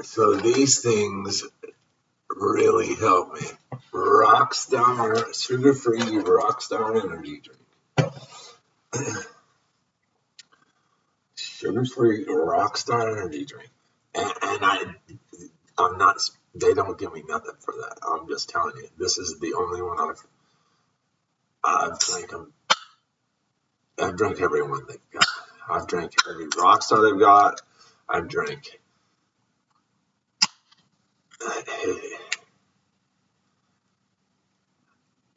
So these things really help me. Rockstar, sugar-free Rockstar energy drink. Sugar-free Rockstar energy drink. And I'm not, they don't give me nothing for that. I'm just telling you, this is the only one I've drank them. I've drank every one they've got. I've drank every Rockstar they've got. I've drank.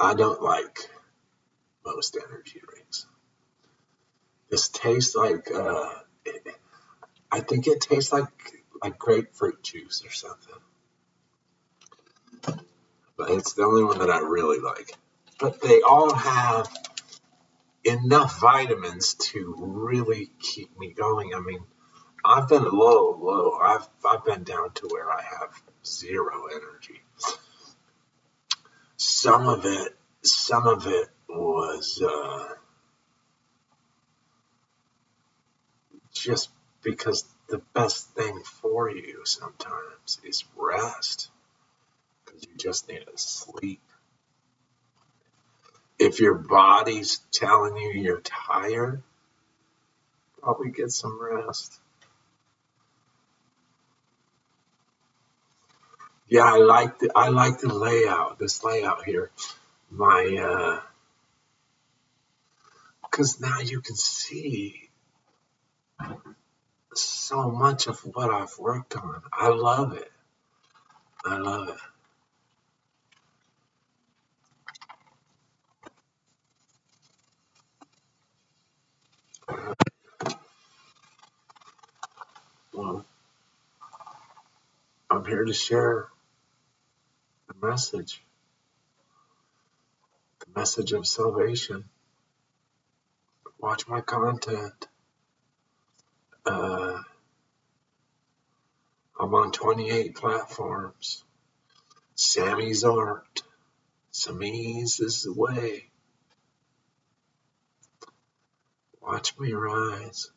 I don't like most energy drinks. This tastes like, I think it tastes like grapefruit juice or something. But it's the only one that I really like. But they all have enough vitamins to really keep me going. I mean, I've been low. I've been down to where I have zero energy. Some of it was just because the best thing for you sometimes is rest, because you just need to sleep. If your body's telling you you're tired, probably get some rest. Yeah, I like the layout. This layout here, because now you can see so much of what I've worked on. I love it. Well, I'm here to share the message of salvation. Watch my content. I'm on 28 platforms. Sammy's Art. Sammy's is the way. Watch me rise.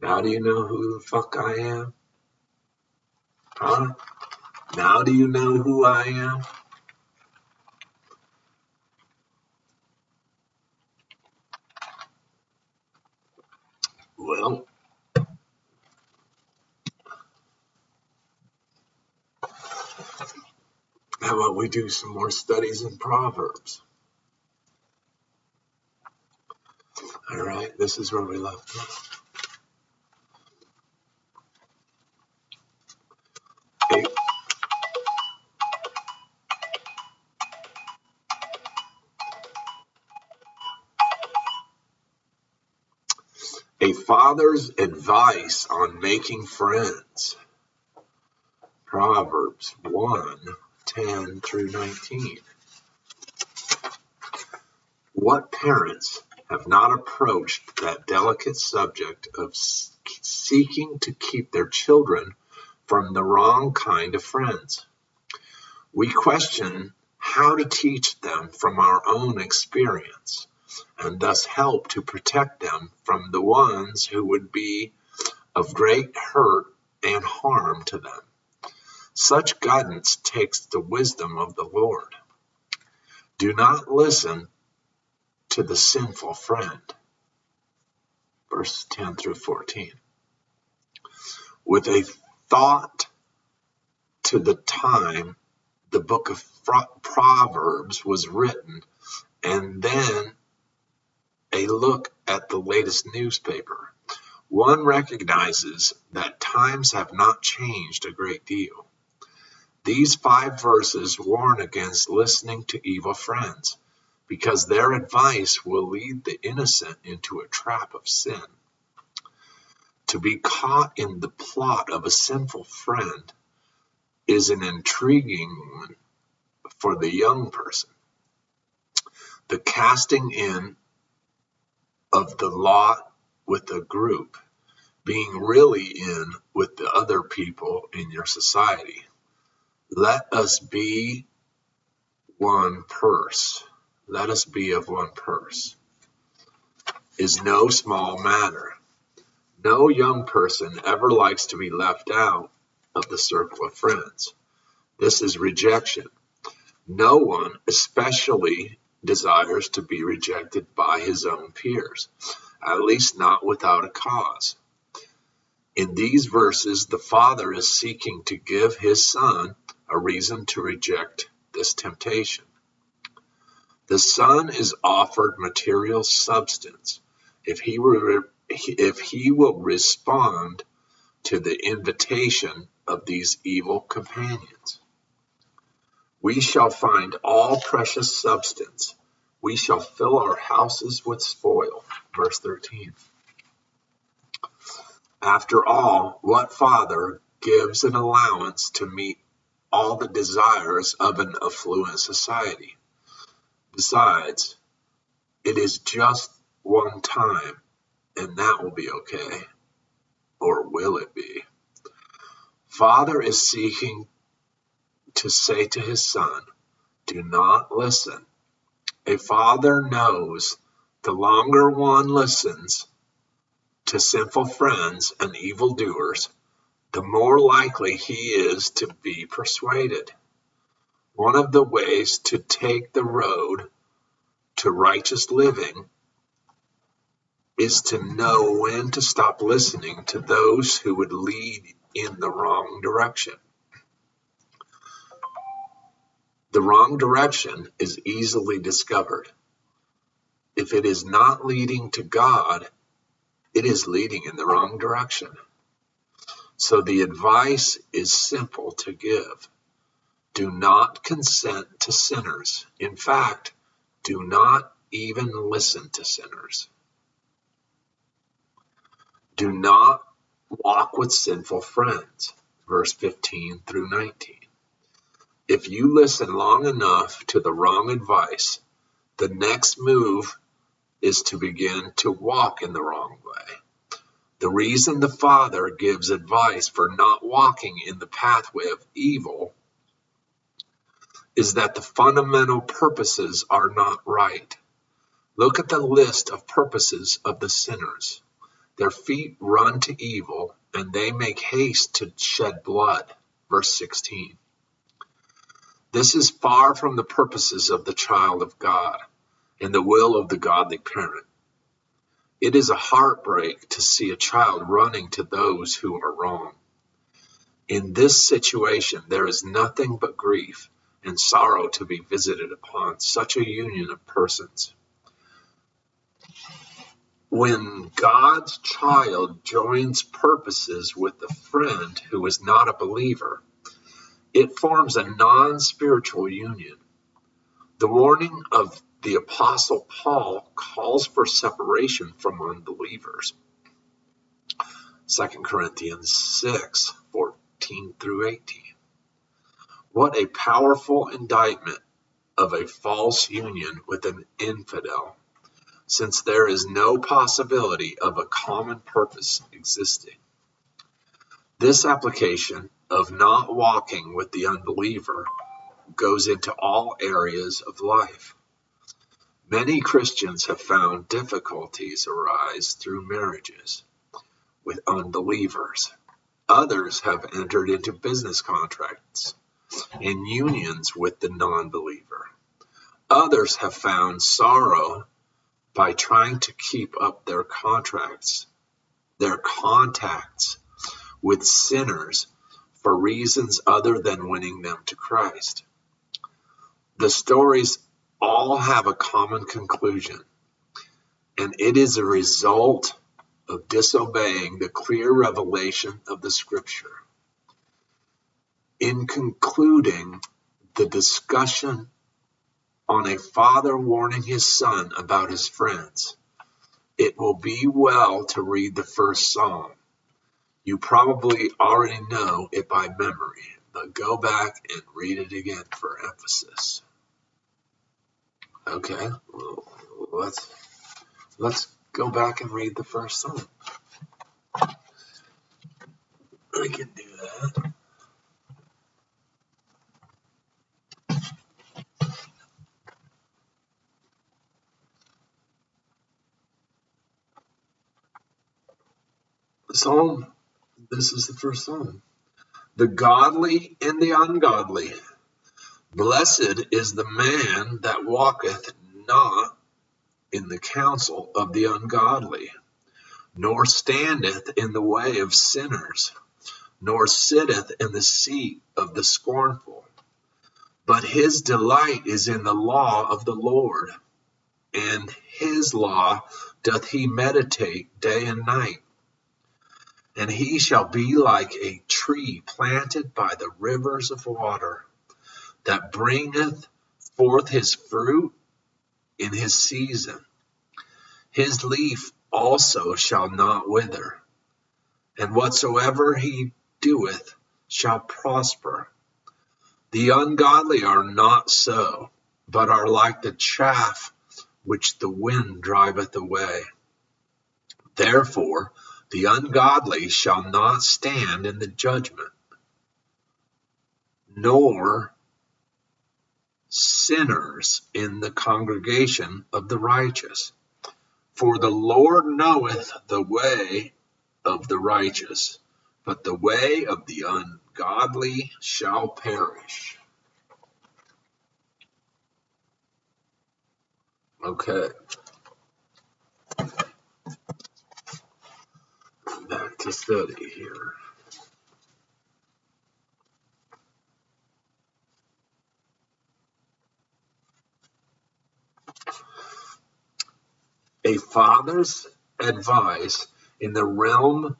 Now do you know who the fuck I am? Huh? Now do you know who I am? Well, how about we do some more studies in Proverbs? All right, this is where we left off. A father's advice on making friends. Proverbs 1:10-19. What parents have not approached that delicate subject of seeking to keep their children from the wrong kind of friends? We question how to teach them from our own experience, and thus help to protect them from the ones who would be of great hurt and harm to them. Such guidance takes the wisdom of the Lord. Do not listen to the sinful friend. Verses 10-14. With a thought to the time the book of Proverbs was written, and then a look at the latest newspaper, one recognizes that times have not changed a great deal. These 5 verses warn against listening to evil friends, because their advice will lead the innocent into a trap of sin. To be caught in the plot of a sinful friend is an intriguing one for the young person. The casting in of the lot with the group, being really in with the other people in your society. Let us be one purse. Let us be of one purse. Is no small matter. No young person ever likes to be left out of the circle of friends. This is rejection. No one especially desires to be rejected by his own peers, at least not without a cause. In these verses, the Father is seeking to give his Son a reason to reject this temptation. The Son is offered material substance if he will respond to the invitation of these evil companions. We shall find all precious substance. We shall fill our houses with spoil. Verse 13. After all, what father gives an allowance to meet all the desires of an affluent society? Besides, it is just one time, and that will be okay. Or will it be? Father is seeking to say to his Son, do not listen. A father knows the longer one listens to sinful friends and evildoers, the more likely he is to be persuaded. One of the ways to take the road to righteous living is to know when to stop listening to those who would lead in the wrong direction. The wrong direction is easily discovered. If it is not leading to God, it is leading in the wrong direction. So the advice is simple to give. Do not consent to sinners. In fact, do not even listen to sinners. Do not walk with sinful friends. Verse 15 through 19. If you listen long enough to the wrong advice, the next move is to begin to walk in the wrong way. The reason the Father gives advice for not walking in the pathway of evil is that the fundamental purposes are not right. Look at the list of purposes of the sinners. Their feet run to evil, and they make haste to shed blood. Verse 16. This is far from the purposes of the child of God and the will of the godly parent. It is a heartbreak to see a child running to those who are wrong. In this situation, there is nothing but grief and sorrow to be visited upon such a union of persons. When God's child joins purposes with a friend who is not a believer, it forms a non-spiritual union. The warning of the Apostle Paul calls for separation from unbelievers. 2 Corinthians 6, 14 through 18. What a powerful indictment of a false union with an infidel, since there is no possibility of a common purpose existing. This application of not walking with the unbeliever goes into all areas of life. Many Christians have found difficulties arise through marriages with unbelievers. Others have entered into business contracts and unions with the non-believer. Others have found sorrow by trying to keep up their contacts with sinners for reasons other than winning them to Christ. The stories all have a common conclusion, and it is a result of disobeying the clear revelation of the Scripture. In concluding the discussion on a father warning his son about his friends, it will be well to read the first Psalm. You probably already know it by memory, but go back and read it again for emphasis. Okay, well, let's go back and read the first Psalm. I can do that. Psalm, this is the first Psalm. The godly and the ungodly. Blessed is the man that walketh not in the counsel of the ungodly, nor standeth in the way of sinners, nor sitteth in the seat of the scornful. But his delight is in the law of the Lord, and his law doth he meditate day and night. And he shall be like a tree planted by the rivers of water, that bringeth forth his fruit in his season. His leaf also shall not wither, and whatsoever he doeth shall prosper. The ungodly are not so, but are like the chaff which the wind driveth away. Therefore the ungodly shall not stand in the judgment, nor sinners in the congregation of the righteous. For the Lord knoweth the way of the righteous, but the way of the ungodly shall perish. Okay. Back to study here. A father's advice in the realm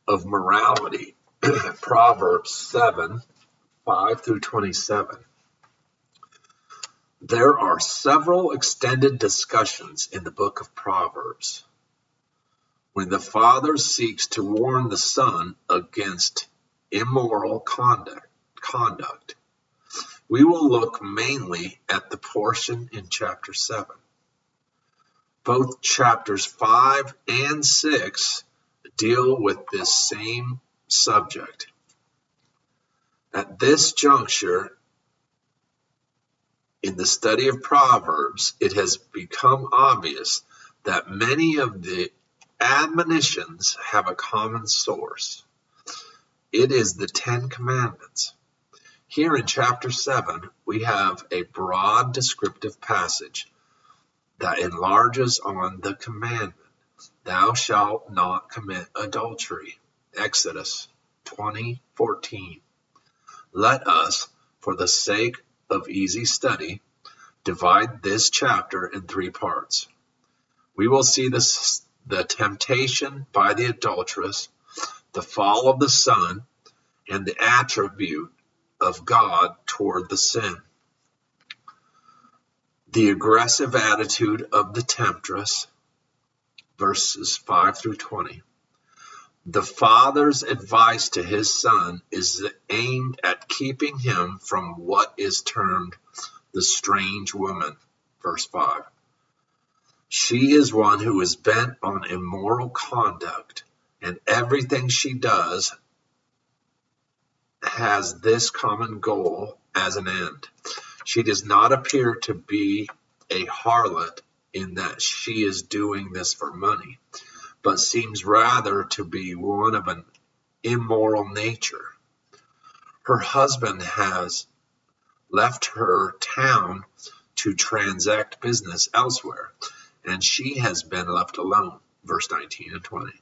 of morality. Proverbs 7, 5 through 27. There are several extended discussions in the book of Proverbs when the father seeks to warn the son against immoral conduct. We will look mainly at the portion in chapter 7. Both chapters 5 and 6 deal with this same subject. At this juncture in the study of Proverbs, it has become obvious that many of the admonitions have a common source. It is the Ten Commandments. Here in chapter 7, we have a broad descriptive passage that enlarges on the commandment, thou shalt not commit adultery. Exodus 20:14. Let us, for the sake of easy study, divide this chapter in 3 parts. We will see the temptation by the adulteress, the fall of the son, and the attribute of God toward the sin. The aggressive attitude of the temptress, verses 5 through 20. The father's advice to his son is aimed at keeping him from what is termed the strange woman, verse 5. She is one who is bent on immoral conduct, and everything she does has this common goal as an end. She does not appear to be a harlot in that she is doing this for money, but seems rather to be one of an immoral nature. Her husband has left her town to transact business elsewhere, and she has been left alone, verse 19 and 20.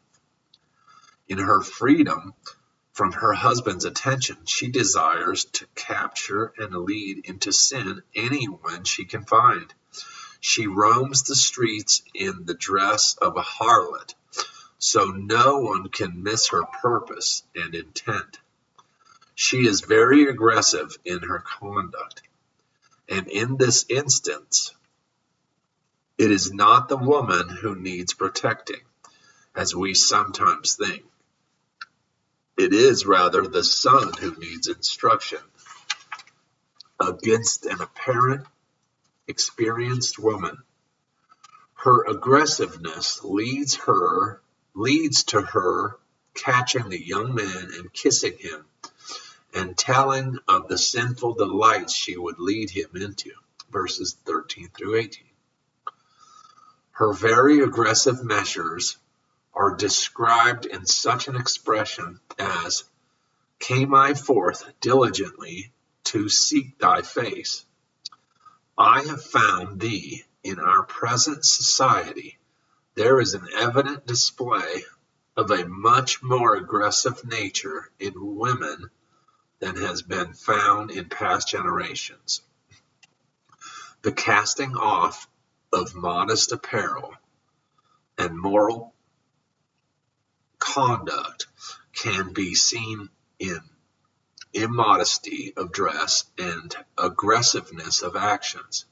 In her freedom from her husband's attention, she desires to capture and lead into sin anyone she can find. She roams the streets in the dress of a harlot, so no one can miss her purpose and intent. She is very aggressive in her conduct, and in this instance, it is not the woman who needs protecting, as we sometimes think. It is rather the son who needs instruction against an apparent experienced woman. Her aggressiveness leads to her catching the young man and kissing him and telling of the sinful delights she would lead him into. Verses 13 through 18. Her very aggressive measures are described in such an expression as, "Came I forth diligently to seek thy face. I have found thee in our present society." There is an evident display of a much more aggressive nature in women than has been found in past generations. The casting off of modest apparel and moral conduct can be seen in immodesty of dress and aggressiveness of actions.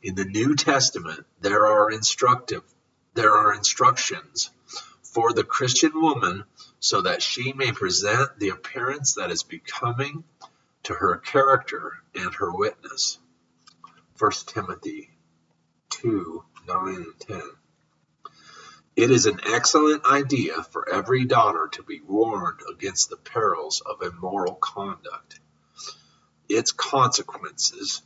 In the New Testament, there are instructions for the Christian woman so that she may present the appearance that is becoming to her character and her witness. 1 Timothy 2, 9 and 10. It is an excellent idea for every daughter to be warned against the perils of immoral conduct, its consequences,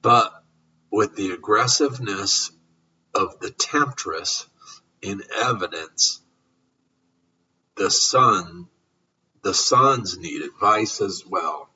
but with the aggressiveness of the temptress in evidence, the sons need advice as well.